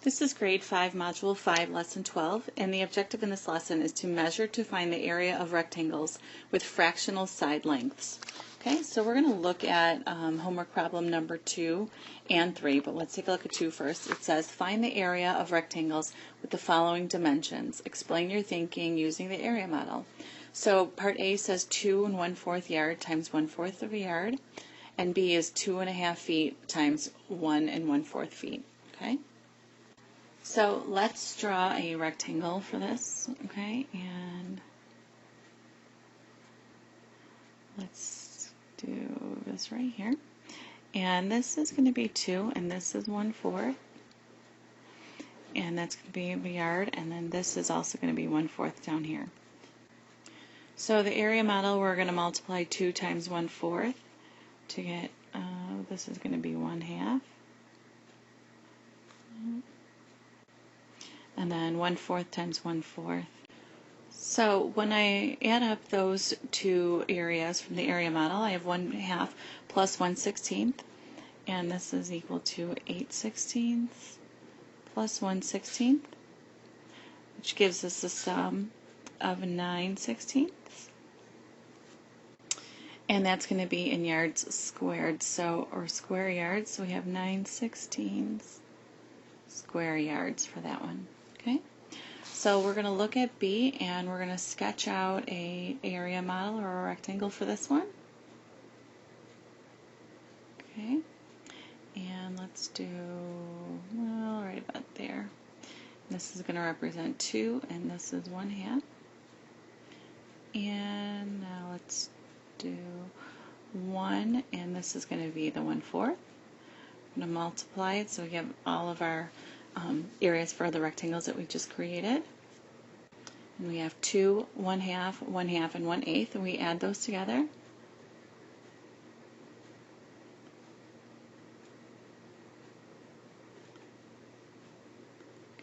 This is grade 5, module 5, lesson 12, and the objective in this lesson is to measure to find the area of rectangles with fractional side lengths. Okay, so we're going to look at homework problem number 2 and 3, but let's take a look at 2 first. It says, find the area of rectangles with the following dimensions. Explain your thinking using the area model. So part A says 2 1/4 yard times 1/4 of a yard, and B is 2 1/2 feet times 1 1/4 feet. Okay. So let's draw a rectangle for this, okay, and let's do this right here. And this is going to be 2, and this is 1/4, and that's going to be a yard, and then this is also going to be 1/4 down here. So the area model, we're going to multiply 2 times 1/4 to get, this is going to be 1/2. And then 1/4 times 1/4. So when I add up those two areas from the area model, I have 1/2 plus 1/16, and this is equal to 8/16 plus 1/16, which gives us a sum of 9/16, and that's going to be in yards squared, so, or square yards, so we have 9/16 square yards for that one. Okay, so we're going to look at B, and we're going to sketch out a area model or a rectangle for this one. Okay, and let's do, well, right about there. This is going to represent 2, and this is 1/2. And now let's do 1, and this is going to be the 1/4. I'm going to multiply it so we have all of our areas for the rectangles that we just created. And we have 2 1/2, 1/2, and 1/8, and we add those together.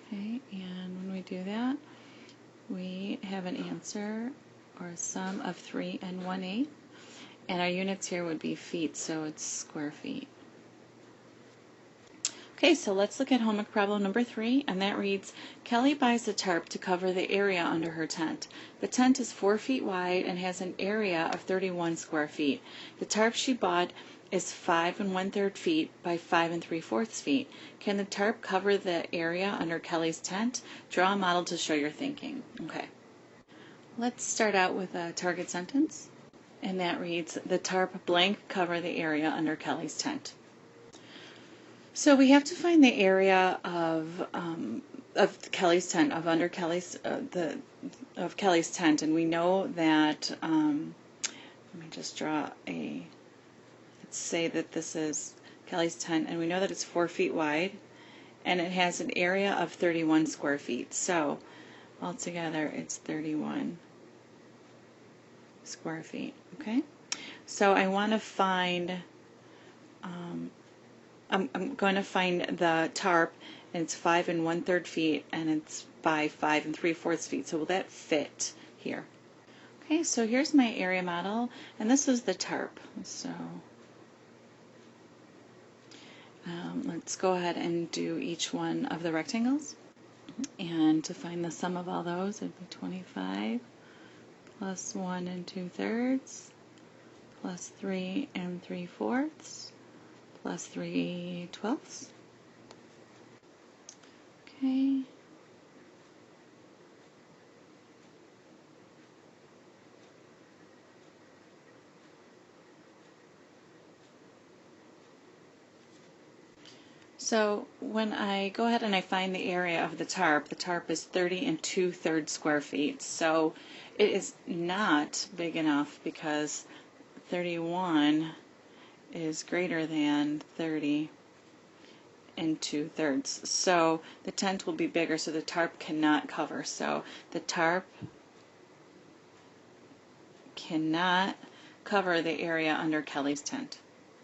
Okay, and when we do that, we have an answer or a sum of 3 1/8, and our units here would be feet, so it's square feet. Okay, so let's look at homework problem number 3, and that reads, Kelly buys a tarp to cover the area under her tent. The tent is 4 feet wide and has an area of 31 square feet. The tarp she bought is 5 1/3 feet by 5 3/4 feet. Can the tarp cover the area under Kelly's tent? Draw a model to show your thinking. Okay, let's start out with a target sentence, and that reads, the tarp blank cover the area under Kelly's tent. So we have to find the area of Kelly's tent, of under Kelly's of Kelly's tent, and we know that. Let me just draw a. Let's say that this is Kelly's tent, and we know that it's 4 feet wide, and it has an area of 31 square feet. So altogether, it's 31 square feet. Okay. So I want to find. I'm going to find the tarp, and it's 5 1/3 feet, and it's by 5 3/4 feet. So will that fit here? Okay, so here's my area model, and this is the tarp. So let's go ahead and do each one of the rectangles. And to find the sum of all those, it'd be 25 plus 1 2/3 plus 3 3/4 plus 3/12. Okay. So when I go ahead and I find the area of the tarp is 30 2/3 square feet. So it is not big enough because 31 is greater than 30 2/3. So the tent will be bigger, so the tarp cannot cover. So the tarp cannot cover the area under Kelly's tent.